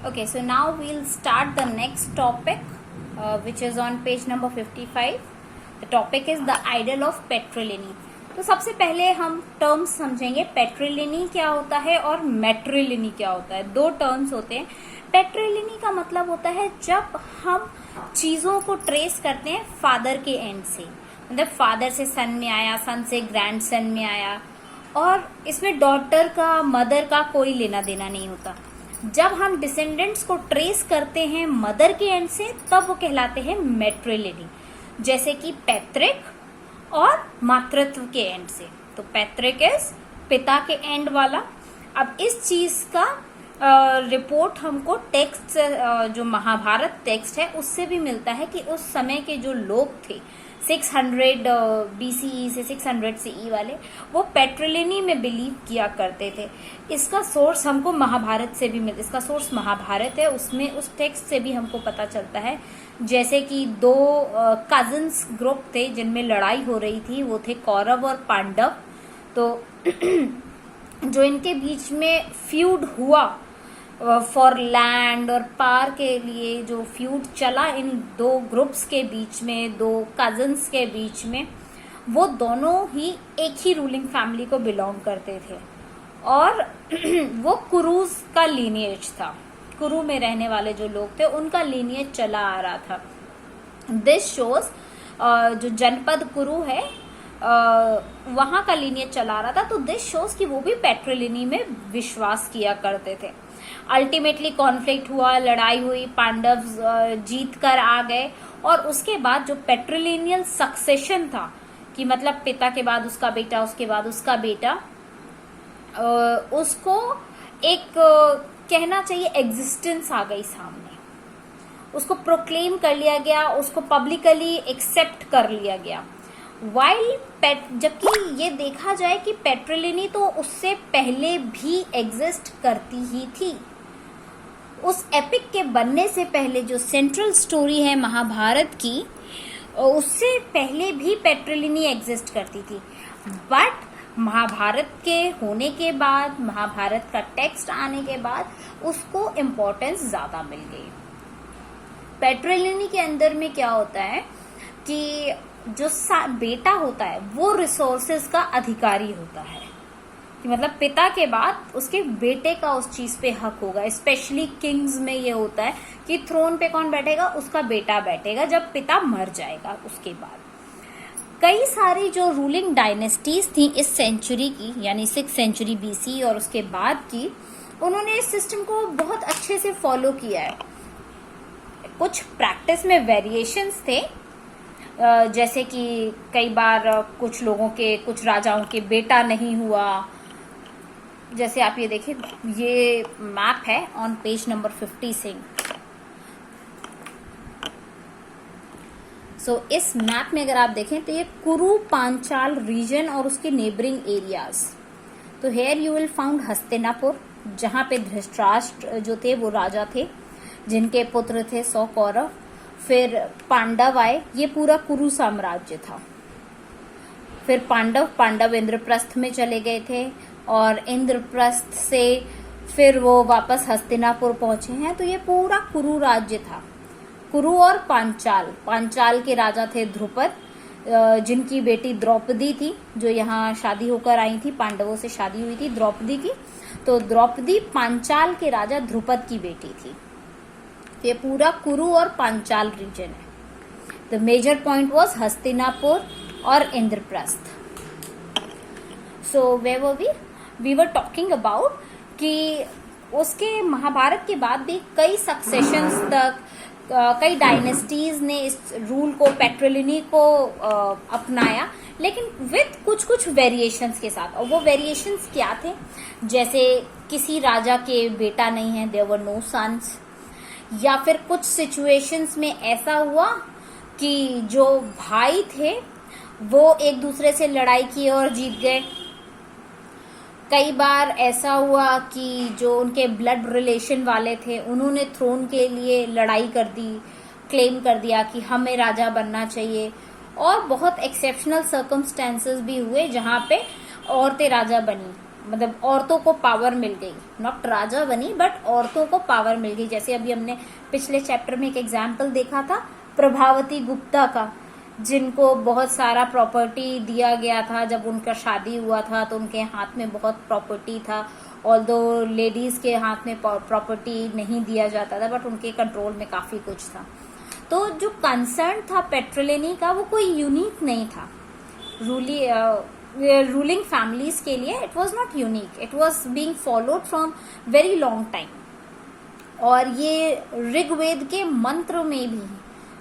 Okay, so now we'll start the next topic, which is on page number 55. The topic is the idol of पेट्रिलिनी. तो सबसे पहले हम terms समझेंगे. पेट्रिलिनी क्या होता है और मैट्रिलिनी क्या होता है. दो टर्म्स होते हैं. पेट्रिलिनी का मतलब होता है जब हम चीजों को ट्रेस करते हैं फादर के एंड से, मतलब फादर से सन में आया, सन से ग्रैंड सन में आया, और इसमें डॉटर का, मदर का कोई लेना देना नहीं होता. जब हम डिसेंडेंट्स को ट्रेस करते हैं मदर के एंड से, तब वो कहलाते हैं मैट्रिलिनी. जैसे कि पैतृक और मातृत्व के एंड से. तो पैतृक इज पिता के एंड वाला. अब इस चीज का रिपोर्ट हमको टेक्स्ट, जो महाभारत टेक्स्ट है उससे भी मिलता है कि उस समय के जो लोग थे 600 BCE से 600 CE वाले, वो पेट्रिलिनी में बिलीव किया करते थे. इसका सोर्स हमको महाभारत से भी मिलता है. इसका सोर्स महाभारत है, उसमें उस टेक्स्ट से भी हमको पता चलता है. जैसे कि दो कजिन्स ग्रुप थे जिनमें लड़ाई हो रही थी, वो थे कौरव और पांडव. तो जो इनके बीच में फ्यूड हुआ फॉर लैंड और पार के लिए, जो फ्यूड चला इन दो ग्रुप्स के बीच में, दो कजिन्स के बीच में, वो दोनों ही एक ही रूलिंग फैमिली को बिलोंग करते थे और वो कुरुज का लीनिएज था. कुरु में रहने वाले जो लोग थे उनका लीनिएज चला आ रहा था. दिस शोज जो जनपद कुरु है वहां का लीनिएज चला आ रहा था. तो दिस शोज कि वो भी पेट्रिलिनी में विश्वास किया करते थे. अल्टीमेटली कॉन्फ्लिक्ट हुआ, लड़ाई हुई, पांडव जीत कर आ गए, और उसके बाद जो पेट्रिलिनियल सक्सेशन था, कि मतलब पिता के बाद उसका बेटा, उसके बाद उसका बेटा, उसको एक कहना चाहिए एग्जिस्टेंस आ गई सामने. उसको प्रोक्लेम कर लिया गया, उसको पब्लिकली एक्सेप्ट कर लिया गया. जबकि ये देखा जाए कि पेट्रिलिनी तो उससे पहले भी एग्जिस्ट करती ही थी. उस एपिक के बनने से पहले जो सेंट्रल स्टोरी है महाभारत की, उससे पहले भी पेट्रिलिनी एग्जिस्ट करती थी. बट महाभारत के होने के बाद, महाभारत का टेक्स्ट आने के बाद, उसको इम्पोर्टेंस ज्यादा मिल गई. पेट्रिलिनी के अंदर में क्या होता है कि जो बेटा होता है वो रिसोर्सेज का अधिकारी होता है, कि मतलब पिता के बाद उसके बेटे का उस चीज पे हक होगा. स्पेशली किंग्स में ये होता है कि थ्रोन पे कौन बैठेगा, उसका बेटा बैठेगा जब पिता मर जाएगा. उसके बाद कई सारी जो रूलिंग डायनेस्टीज थी इस सेंचुरी की, यानी 6th सेंचुरी BC और उसके बाद की, उन्होंने इस सिस्टम को बहुत अच्छे से फॉलो किया है. कुछ प्रैक्टिस में वेरिएशंस थे, जैसे कि कई बार कुछ लोगों के, कुछ राजाओं के बेटा नहीं हुआ. जैसे आप ये देखिए, ये मैप है ऑन पेज नंबर 56. सो इस मैप में अगर आप देखें तो ये कुरु पांचाल रीजन और उसके नेबरिंग एरियाज. तो here you will found Hastinapur, जहां पे धृतराष्ट्र जो थे वो राजा थे, जिनके पुत्र थे 100 कौरव. फिर पांडव आए, ये पूरा कुरु साम्राज्य था. फिर पांडव इंद्रप्रस्थ में चले गए थे, और इंद्रप्रस्थ से फिर वो वापस हस्तिनापुर पहुंचे हैं. तो ये पूरा कुरु राज्य था. कुरु और पांचाल के राजा थे ध्रुपद, जिनकी बेटी द्रौपदी थी, जो यहाँ शादी होकर आई थी. पांडवों से शादी हुई थी द्रौपदी की. तो द्रौपदी पांचाल के राजा ध्रुपद की बेटी थी. ये पूरा कुरु और पांचाल रीजन है. The major point was Hastinapur और Indraprastha. So where we were talking about कि उसके महाभारत के बाद भी कई सक्सेशंस तक कई डायनेस्टीज ने इस रूल को, पेट्रिलिनी को अपनाया, लेकिन विथ कुछ वेरिएशंस के साथ. और वो वेरिएशंस क्या थे? जैसे किसी राजा के बेटा नहीं है, देयर वर नो सन्स. या फिर कुछ सिचुएशंस में ऐसा हुआ कि जो भाई थे वो एक दूसरे से लड़ाई किए और जीत गए. कई बार ऐसा हुआ कि जो उनके ब्लड रिलेशन वाले थे उन्होंने थ्रोन के लिए लड़ाई कर दी, क्लेम कर दिया कि हमें राजा बनना चाहिए. और बहुत एक्सेप्शनल सर्कमस्टेंसेस भी हुए जहां पे औरतें राजा बनी. मतलब औरतों को पावर मिल गई, नॉट राजा बनी बट औरतों को पावर मिल गई। जैसे अभी हमने पिछले चैप्टर में एक एग्जाम्पल देखा था प्रभावती गुप्ता का, जिनको बहुत सारा प्रॉपर्टी दिया गया था। जब उनका शादी हुआ था तो उनके हाथ में बहुत प्रॉपर्टी था, ऑल्दो लेडीज के हाथ में प्रॉपर्टी नहीं दिया जाता था बट उनके कंट्रोल में काफी कुछ था। तो जो कंसर्न था पेट्रोलिनी का वो कोई यूनिक नहीं था रूलिंग फैमिलीज के लिए। It was not unique, it was being followed from very long time. और ये ऋग्वेद के मंत्र में भी,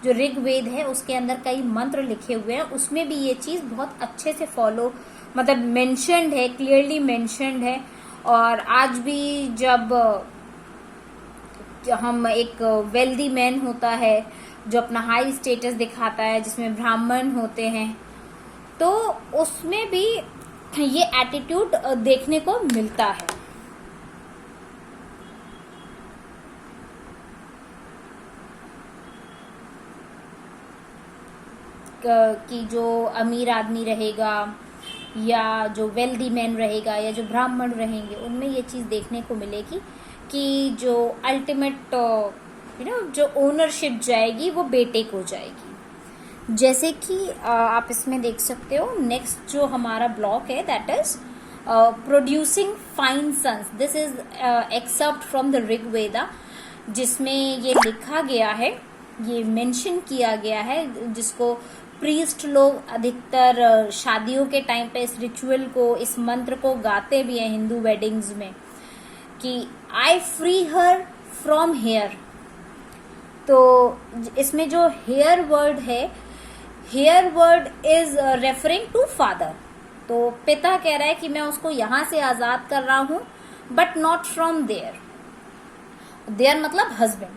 जो ऋग्वेद है उसके अंदर कई मंत्र लिखे हुए हैं, उसमें भी ये चीज बहुत अच्छे से फॉलो मतलब मेंशन्ड है, क्लियरली मेंशन्ड है। और आज भी जब हम एक वेल्दी मैन होता है जो अपना हाई स्टेटस दिखाता है, जिसमें ब्राह्मण होते हैं, तो उसमें भी ये एटीट्यूड देखने को मिलता है। कि जो अमीर आदमी रहेगा या जो वेल्दी मैन रहेगा या जो ब्राह्मण रहेंगे, उनमें ये चीज देखने को मिलेगी कि जो अल्टीमेट जो ओनरशिप जाएगी वो बेटे को जाएगी। जैसे कि आप इसमें देख सकते हो नेक्स्ट जो हमारा ब्लॉक है that is producing fine sons. This is except from the Rigveda, जिसमें ये लिखा गया है, ये मेंशन किया गया है, जिसको प्रीस्ट लोग अधिकतर शादियों के टाइम पे इस रिचुअल को, इस मंत्र को गाते भी हैं हिंदू वेडिंग्स में कि I free her from here. तो इसमें जो हेयर वर्ड है, here word is referring to father. तो पिता कह रहा है कि मैं उसको यहां से आजाद कर रहा हूं but not from there. There मतलब हस्बैंड,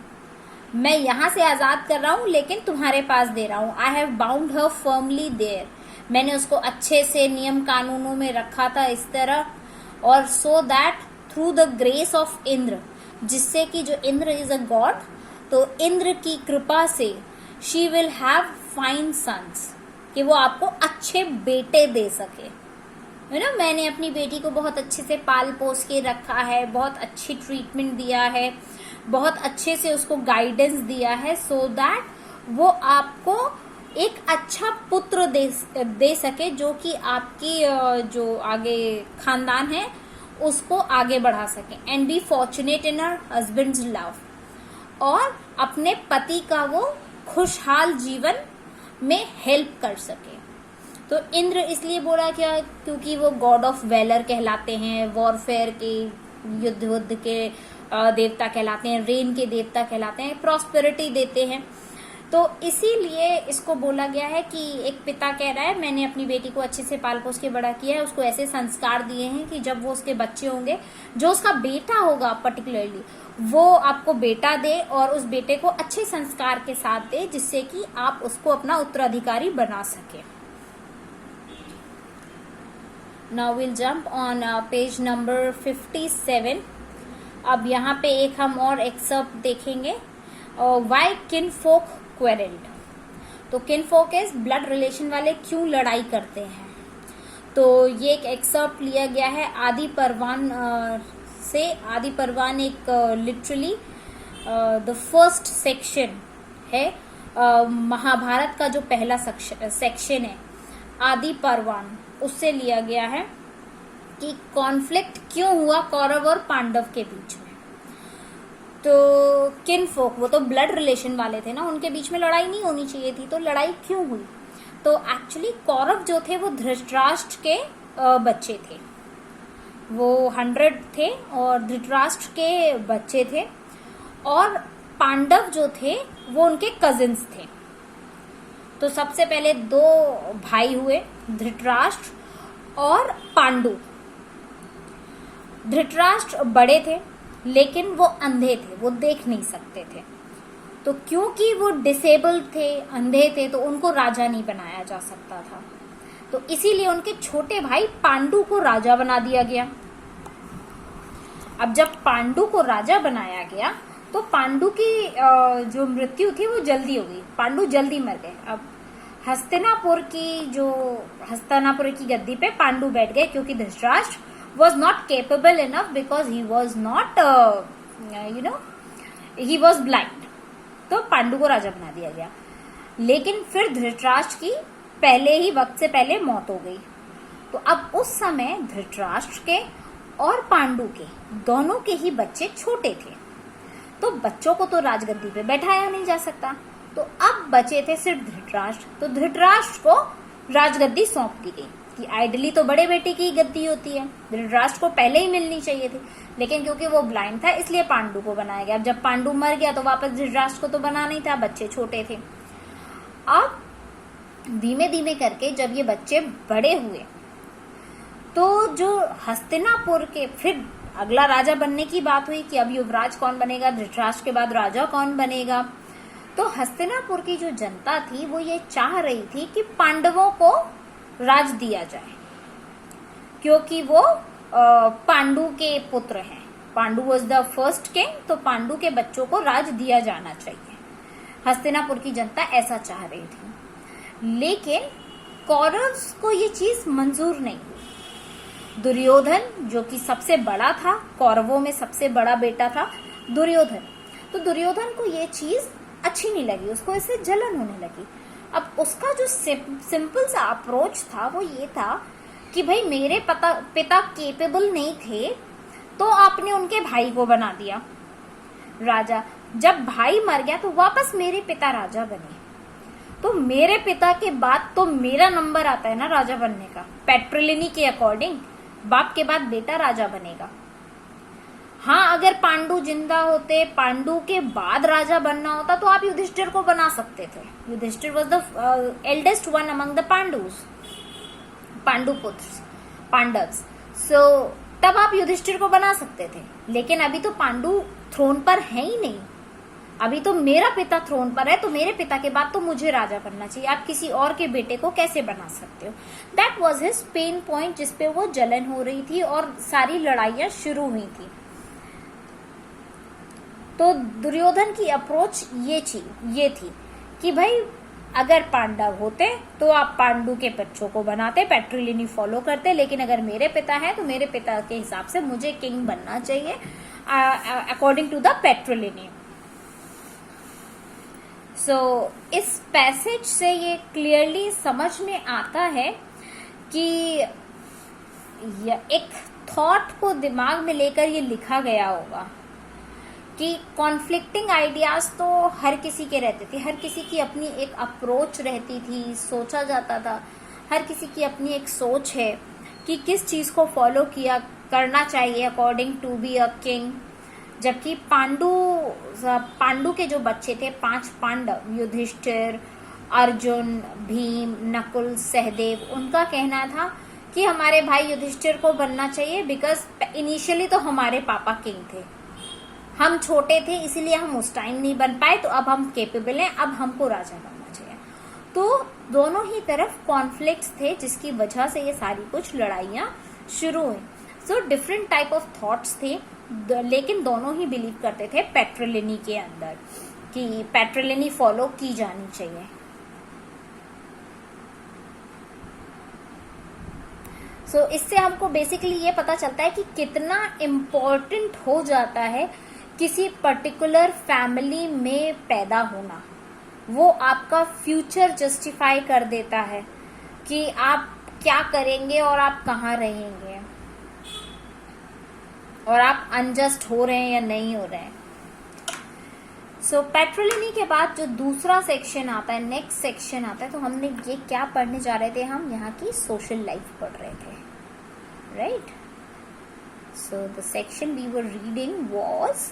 मैं यहां से आजाद कर रहा हूं लेकिन तुम्हारे पास दे रहा हूं। I have bound her firmly there, मैंने उसको अच्छे से नियम कानूनों में रखा था इस तरह। और so that through the grace of Indra, जिससे कि जो इंद्र इज अ गॉड, तो इंद्र की कृपा से she will have fine sons, कि वो आपको अच्छे बेटे दे सके। मैंने अपनी बेटी को बहुत अच्छे से पाल पोस के रखा है, बहुत अच्छी ट्रीटमेंट दिया है, बहुत अच्छे से उसको गाइडेंस दिया है, सो दैट वो आपको एक अच्छा पुत्र दे सके, जो कि आपकी जो आगे खानदान है उसको आगे बढ़ा सके। And be fortunate in her husband's love, और अपने पति का वो खुशहाल जीवन में हेल्प कर सके। तो इंद्र इसलिए बोला क्या, क्योंकि वो गॉड ऑफ वेलर कहलाते हैं, वॉरफेयर के, युद्ध के देवता कहलाते हैं, रेन के देवता कहलाते हैं, प्रॉस्पेरिटी देते हैं। तो इसीलिए इसको बोला गया है कि एक पिता कह रहा है मैंने अपनी बेटी को अच्छे से पाल पोस के बड़ा किया है, उसको ऐसे संस्कार दिए हैं कि जब वो उसके बच्चे होंगे, जो उसका बेटा होगा पर्टिकुलरली, वो आपको बेटा दे और उस बेटे को अच्छे संस्कार के साथ दे, जिससे कि आप उसको अपना उत्तराधिकारी बना सके। Now will jump on page number 57। अब यहाँ पे एक हम और एक्सर्प्ट देखेंगे, वाई किनफोक क्वेरल्ड। तो किनफोक इज ब्लड रिलेशन वाले क्यों लड़ाई करते हैं। तो ये एक एक्सर्प्ट लिया गया है आदि परवान से। आदि परवान एक लिटरली द फर्स्ट सेक्शन है, महाभारत का जो पहला सेक्शन है आदि परवान, उससे लिया गया है कि कॉन्फ्लिक्ट क्यों हुआ कौरव और पांडव के बीच में। तो किनफोक, वो तो ब्लड रिलेशन वाले थे ना, उनके बीच में लड़ाई नहीं होनी चाहिए थी, तो लड़ाई क्यों हुई। तो एक्चुअली कौरव जो थे वो धृतराष्ट्र के बच्चे थे, वो 100 थे और धृतराष्ट्र के बच्चे थे, और पांडव जो थे वो उनके कजिन्स थे। तो सबसे पहले 2 भाई हुए, धृतराष्ट्र और पांडु। धृतराष्ट्र बड़े थे लेकिन वो अंधे थे, वो देख नहीं सकते थे। तो क्योंकि वो डिसेबल्ड थे, अंधे थे, तो उनको राजा नहीं बनाया जा सकता था। तो इसीलिए उनके छोटे भाई पांडु को राजा बना दिया गया। अब जब पांडु को राजा बनाया गया तो पांडु की जो मृत्यु थी वो जल्दी हो गई, पांडु जल्दी मर गए। अब हस्तिनापुर की गद्दी पे पांडु बैठ गए, क्योंकि Dhritarashtra was not capable enough because he was not he was blind. तो पांडु को राजा बना दिया गया। लेकिन फिर धृतराष्ट्र की पहले ही वक्त से पहले मौत हो गई। तो अब उस समय धृतराष्ट्र के और पांडु के दोनों के ही बच्चे छोटे थे, तो बच्चों को तो राजगद्दी पे बैठाया नहीं जा सकता। तो अब बचे थे सिर्फ धृतराष्ट्र, तो धृतराष्ट्र को राजगद्दी सौंप दी गई कि आइडली तो बड़े बेटे की गद्दी होती है, धृतराष्ट्र को पहले ही मिलनी चाहिए थी, लेकिन क्योंकि वो ब्लाइंड था इसलिए पांडु को बनाया गया। जब पांडु मर गया तो वापस धृतराष्ट्र को तो बना नहीं था, बच्चे छोटे थे। अब धीमे धीमे करके जब ये बच्चे बड़े हुए तो जो हस्तिनापुर के फिर अगला राजा बनने की बात हुई कि अब युवराज कौन बनेगा, धृतराष्ट्र के बाद राजा कौन बनेगा। तो हस्तिनापुर की जो जनता थी वो ये चाह रही थी कि पांडवों को राज दिया जाए, क्योंकि वो पांडु के पुत्र हैं। Pandu was the first king, तो पांडु के बच्चों को राज दिया जाना चाहिए। हस्तिनापुर की जनता ऐसा चाह रही थी, लेकिन कौरव्स को ये चीज मंजूर नहीं हुई। दुर्योधन जो कि सबसे बड़ा था, कौरवों में सबसे बड़ा बेटा था दुर्योधन, तो दुर्योधन को ये चीज अच्छी नहीं लगी, उसको इससे जलन होने लगी। अब उसका जो सिंपल सा अप्रोच था वो ये था कि भाई मेरे पिता केपेबल नहीं थे तो आपने उनके भाई को बना दिया राजा। जब भाई मर गया तो वापस मेरे पिता राजा बने, तो मेरे पिता के बाद तो मेरा नंबर आता है ना राजा बनने का। पेट्रिलिनी के अकॉर्डिंग बाप के बाद बेटा राजा बनेगा। हाँ, अगर पांडु जिंदा होते, पांडु के बाद राजा बनना होता तो आप युधिष्ठिर को बना सकते थे। Yudhishthir was the eldest one among the Pandus, Pandu पुत्र पांडव्स। सो तब आप युधिष्ठिर को बना सकते थे, लेकिन अभी तो पांडु थ्रोन पर है ही नहीं। अभी तो मेरा पिता थ्रोन पर है, तो मेरे पिता के बाद तो मुझे राजा बनना चाहिए। आप किसी और के बेटे को कैसे बना सकते हो? That was his pain point, जिसपे वो जलन हो रही थी और सारी लड़ाइयां शुरू हुई थी। तो दुर्योधन की अप्रोच ये थी कि भाई अगर पांडव होते तो आप पांडु के बच्चों को बनाते, पेट्रिलिनी फॉलो करते, लेकिन अगर मेरे पिता है तो मेरे पिता के हिसाब से मुझे किंग बनना चाहिए अकॉर्डिंग टू द पेट्रिलिनी। सो इस पैसेज से ये क्लियरली समझ में आता है कि एक थॉट को दिमाग में लेकर ये लिखा गया होगा कि कॉन्फ्लिक्टिंग आइडियाज तो हर किसी के रहते थे, हर किसी की अपनी एक अप्रोच रहती थी, सोचा जाता था। हर किसी की अपनी एक सोच है कि किस चीज को फॉलो करना चाहिए according to be a king. जबकि पांडु के जो बच्चे थे, 5 पांडव, युधिष्ठिर, अर्जुन, भीम, नकुल, सहदेव, उनका कहना था कि हमारे भाई युधिष्ठिर को बनना चाहिए बिकॉज इनिशियली तो हमारे पापा किंग थे, हम छोटे थे इसीलिए हम उस टाइम नहीं बन पाए, तो अब हम केपेबल हैं, अब हमको राजा बनना चाहिए। तो दोनों ही तरफ कॉन्फ्लिक्ट्स थे, जिसकी वजह से ये सारी कुछ लड़ाइयां शुरू हुई। So different type of thoughts थे, लेकिन दोनों ही बिलीव करते थे पेट्रिलिनी के अंदर कि पेट्रिलिनी फॉलो की जानी चाहिए। सो इससे हमको बेसिकली ये पता चलता है कि कितना इम्पोर्टेंट हो जाता है किसी पर्टिकुलर फैमिली में पैदा होना। वो आपका फ्यूचर जस्टिफाई कर देता है कि आप क्या करेंगे और आप कहाँ रहेंगे, और आप अनजस्ट हो रहे हैं या नहीं हो रहे हैं। सो पेट्रिलिनी के बाद जो दूसरा सेक्शन आता है, नेक्स्ट सेक्शन आता है, तो हमने ये क्या पढ़ने जा रहे थे? हम यहाँ की सोशल लाइफ पढ़ रहे थे, right? So the section we were reading was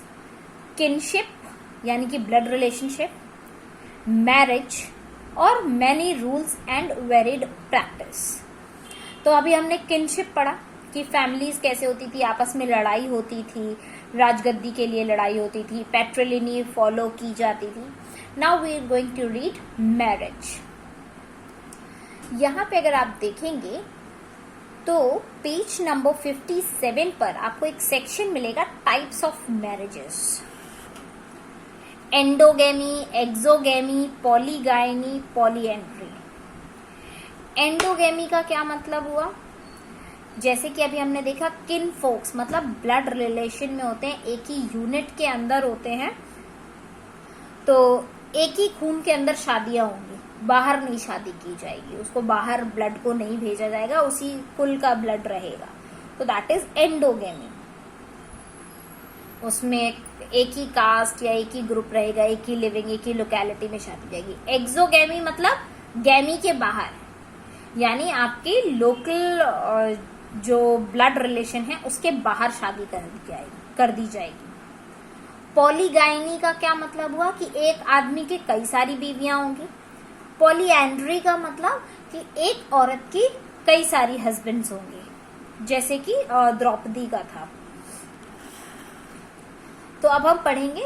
kinship, यानी कि ब्लड रिलेशनशिप, मैरिज और many rules and varied practice. तो अभी हमने किनशिप पढ़ा कि फैमिलीज कैसे होती थी, आपस में लड़ाई होती थी, राजगद्दी के लिए लड़ाई होती थी, पेट्रिलिनी फॉलो की जाती थी। Now we are going to read marriage. यहाँ पे अगर आप देखेंगे तो पेज नंबर 57 पर आपको एक सेक्शन मिलेगा, types of marriages. Endogamy, exogamy, polygyny, polyandry. Endogamy का क्या मतलब हुआ? जैसे कि अभी हमने देखा किन फोक्स मतलब ब्लड रिलेशन में होते हैं, एक ही यूनिट के अंदर होते हैं, तो एक ही खून के अंदर शादियां होंगी, बाहर नहीं शादी की जाएगी, उसको बाहर ब्लड को नहीं भेजा जाएगा, उसी कुल का ब्लड रहेगा, तो दैट इज एंडोगेमी। उसमें एक ही कास्ट या एक ही ग्रुप रहेगा, एक ही लिविंग, एक ही लोकेलिटी में शादी जाएगी। एक्सोगेमी मतलब गैमी के बाहर, यानी आपकी लोकल जो ब्लड रिलेशन है उसके बाहर शादी कर दी जाएगी। पॉलीगाइनी का क्या मतलब हुआ कि एक आदमी के कई सारी बीवियां होंगी। पॉलीएंड्री का मतलब कि एक औरत की कई सारी हस्बैंड्स होंगे, जैसे कि द्रौपदी का था। तो अब हम पढ़ेंगे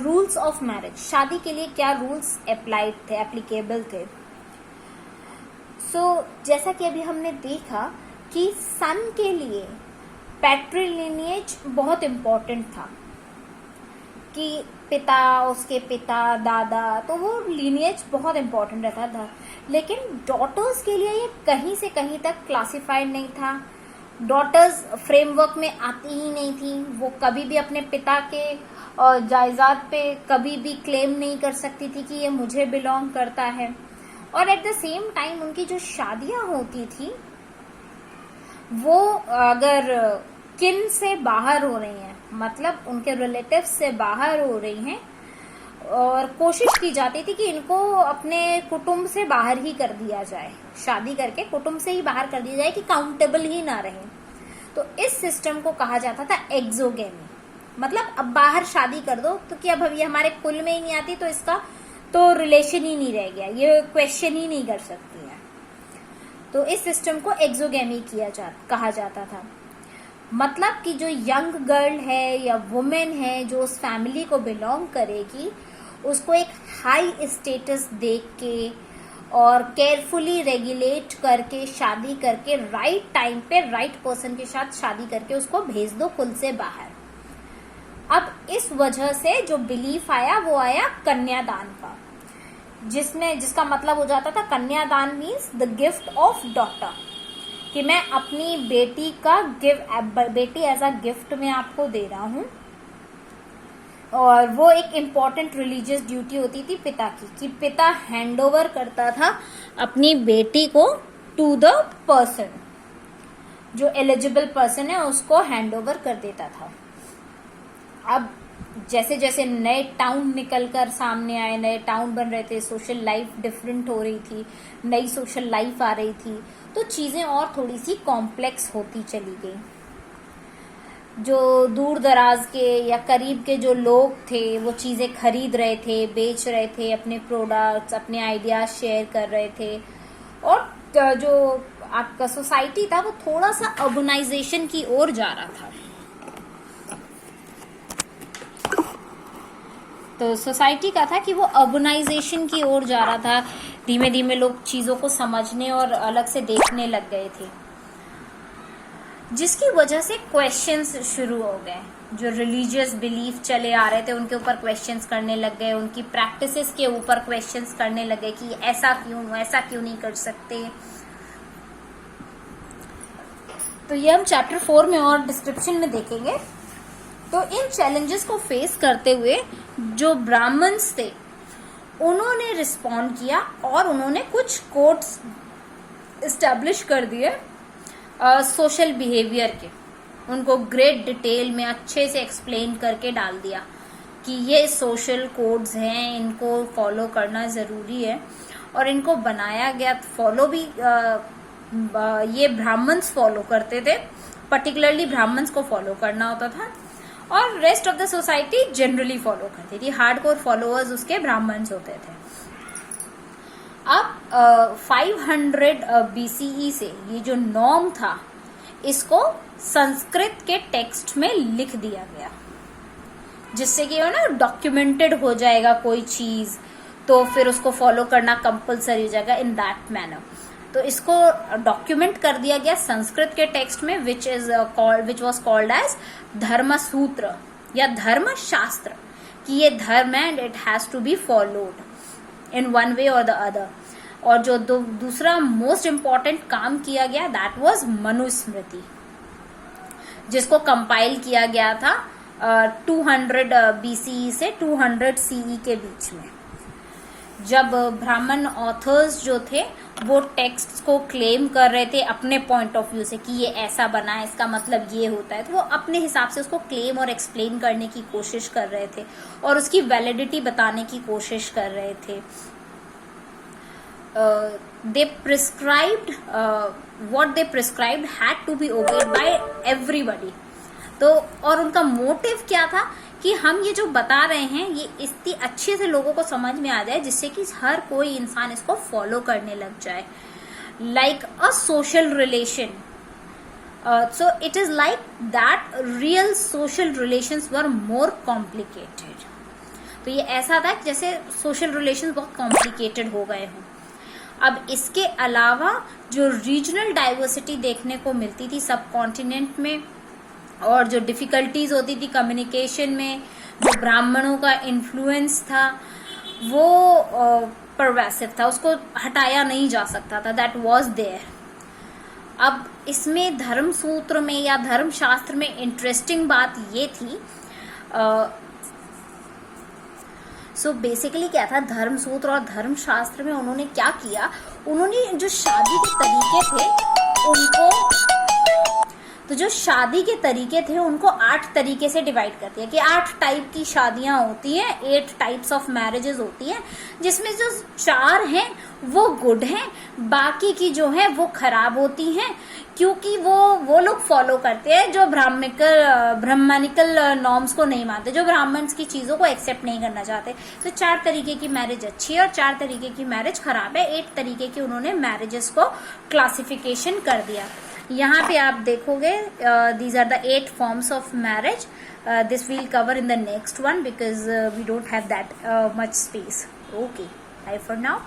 रूल्स ऑफ मैरिज, शादी के लिए क्या रूल्स अप्लाइड थे, एप्लीकेबल थे। सो जैसा कि अभी हमने देखा कि सन के लिए पैट्रिलिनिएज बहुत इम्पोर्टेंट था, कि पिता, उसके पिता, दादा, तो वो लीनिएज बहुत इम्पोर्टेंट रहता था। लेकिन डॉटर्स के लिए ये कहीं से कहीं तक क्लासिफाइड नहीं था, डॉटर्स फ्रेमवर्क में आती ही नहीं थी, वो कभी भी अपने पिता के जायदाद पे कभी भी क्लेम नहीं कर सकती थी कि ये मुझे बिलोंग करता है। और एट द सेम टाइम उनकी जो शादियां होती थी वो अगर किन से बाहर हो रही हैं, मतलब उनके रिलेटिव्स से बाहर हो रही हैं, और कोशिश की जाती थी कि इनको अपने कुटुंब से बाहर ही कर दिया जाए, शादी करके कुटुंब से ही बाहर कर दिया जाए कि काउंटेबल ही ना रहे। तो इस सिस्टम को कहा जाता था एक्सोगेमी, मतलब अब बाहर शादी कर दो तो कि अब ये हमारे कुल में ही नहीं आती, तो इसका तो रिलेशन ही नहीं रह गया, ये क्वेश्चन ही नहीं कर सकती है। तो इस सिस्टम को एक्सोगेमी कहा जाता था। मतलब कि जो यंग गर्ल है या वुमेन है जो उस फैमिली को बिलोंग करेगी, उसको एक हाई स्टेटस देख के और केयरफुली रेगुलेट करके शादी करके राइट टाइम पे राइट पर्सन के साथ शादी करके उसको भेज दो कुल से बाहर। अब इस वजह से जो बिलीफ आया वो आया कन्यादान का, जिसका मतलब हो जाता था कन्यादान means the gift of daughter, कि मैं अपनी बेटी का बेटी एज अ गिफ्ट में आपको दे रहा हूं। और वो एक इम्पॉर्टेंट रिलीजियस ड्यूटी होती थी पिता की, कि पिता हैंड ओवर करता था अपनी बेटी को टू द पर्सन, जो एलिजिबल पर्सन है उसको हैंड ओवर कर देता था। अब जैसे जैसे नए टाउन निकलकर सामने आए, नए टाउन बन रहे थे, सोशल लाइफ डिफरेंट हो रही थी, नई सोशल लाइफ आ रही थी, तो चीजें और थोड़ी सी कॉम्प्लेक्स होती चली गई। जो दूर दराज के या करीब के जो लोग थे वो चीजें खरीद रहे थे, बेच रहे थे, अपने प्रोडक्ट्स, अपने आइडियाज शेयर कर रहे थे, और जो आपका सोसाइटी था वो थोड़ा सा अर्बनाइजेशन की ओर जा रहा था। तो सोसाइटी का था कि वो अर्बनाइजेशन की ओर जा रहा था, धीमे धीमे लोग चीजों को समझने और अलग से देखने लग गए थे, जिसकी वजह से क्वेश्चंस शुरू हो गए। जो रिलीजियस बिलीफ चले आ रहे थे उनके ऊपर क्वेश्चंस करने लग गए, उनकी प्रैक्टिसेस के ऊपर क्वेश्चंस करने लगे कि ऐसा क्यों नहीं कर सकते। तो ये हम चैप्टर 4 में और डिस्क्रिप्शन में देखेंगे। तो इन चैलेंजेस को फेस करते हुए जो ब्राह्मण्स थे उन्होंने रिस्पॉन्ड किया और उन्होंने कुछ कोड्स एस्टैब्लिश कर दिए सोशल बिहेवियर के, उनको ग्रेट डिटेल में अच्छे से एक्सप्लेन करके डाल दिया कि ये सोशल कोड्स हैं, इनको फॉलो करना ज़रूरी है। और इनको बनाया गया, फॉलो भी ये ब्राह्मण्स फॉलो करते थे, पर्टिकुलरली ब्राह्मण्स को फॉलो करना होता था, और rest of the society generally follow करती थी। हार्डकोर फॉलोअर्स उसके ब्राह्मण्स होते थे। अब 500 BCE से ये जो नॉर्म था इसको संस्कृत के टेक्स्ट में लिख दिया गया, जिससे कि ना डॉक्यूमेंटेड हो जाएगा कोई चीज, तो फिर उसको फॉलो करना कंपलसरी हो जाएगा इन दैट मैनर। तो इसको डॉक्यूमेंट कर दिया गया संस्कृत के टेक्स्ट में, विच वॉज कॉल्ड एज धर्म सूत्र या धर्म शास्त्र, कि ये धर्म है and it has to be followed in one way और द अदर। और जो दूसरा मोस्ट इम्पॉर्टेंट काम किया गया दैट वाज मनुस्मृति, जिसको कंपाइल किया गया था 200 BCE से 200 CE के बीच में, जब ब्राह्मण ऑथर्स जो थे वो टेक्स्ट को क्लेम कर रहे थे अपने पॉइंट ऑफ व्यू से कि ये ऐसा बना है, इसका मतलब ये होता है, तो वो अपने हिसाब से उसको क्लेम और एक्सप्लेन करने की कोशिश कर रहे थे और उसकी वैलिडिटी बताने की कोशिश कर रहे थे। they prescribed what they prescribed had to be obeyed by everybody। तो और उनका मोटिव क्या था कि हम ये जो बता रहे हैं ये इतनी अच्छे से लोगों को समझ में आ जाए जिससे कि हर कोई इंसान इसको फॉलो करने लग जाए। Like a social relation, so it is like that real social relations were more complicated। तो ये ऐसा था कि जैसे सोशल रिलेशंस बहुत कॉम्प्लिकेटेड हो गए हों। अब इसके अलावा जो रीजनल डाइवर्सिटी देखने को मिलती थी सब कॉन्टिनेंट में, और जो डिफिकल्टीज होती थी कम्युनिकेशन में, जो ब्राह्मणों का इन्फ्लुएंस था वो परवेसिव था, उसको हटाया नहीं जा सकता था, दैट वाज देयर। अब इसमें धर्मसूत्र में या धर्मशास्त्र में इंटरेस्टिंग बात ये थी, सो बेसिकली क्या था, धर्मसूत्र और धर्मशास्त्र में उन्होंने क्या किया, उन्होंने जो शादी के तरीके थे उनको, तो जो शादी के तरीके थे उनको 8 तरीके से डिवाइड कर दिया कि 8 टाइप की शादियां होती हैं, 8 टाइप्स ऑफ मैरिजेस होती हैं, जिसमें जो 4 हैं वो गुड हैं, बाकी की जो है वो खराब होती हैं, क्योंकि वो लोग फॉलो करते हैं जो ब्राह्मणिकल नॉर्म्स को नहीं मानते, जो ब्राह्मण्स की चीजों को एक्सेप्ट नहीं करना चाहते। तो 4 तरीके की मैरिज अच्छी है और 4 तरीके की मैरिज खराब है। 8 तरीके की उन्होंने मैरिजेस को क्लासिफिकेशन कर दिया। यहाँ पे आप देखोगे these are the 8 forms of marriage. This we'll cover in the next one because we don't have that much space. Okay, bye for now.